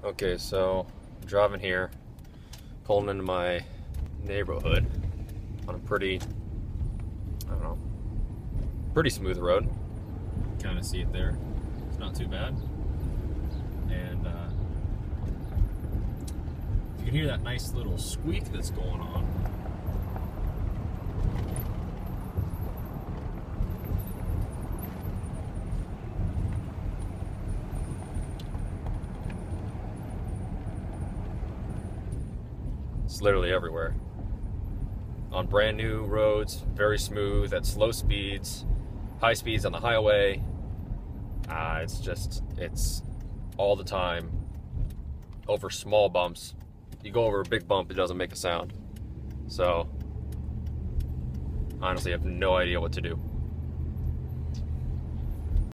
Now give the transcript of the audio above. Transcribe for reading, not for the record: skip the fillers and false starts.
Okay, so I'm driving here, pulling into my neighborhood on a pretty, I don't know, pretty smooth road. Kind of see it there. It's not too bad. And you can hear that nice little squeak that's going on. It's literally everywhere. On brand new roads, very smooth, at slow speeds, high speeds on the highway. It's all the time. Over small bumps. You go over a big bump, it doesn't make a sound. So, honestly, I have no idea what to do.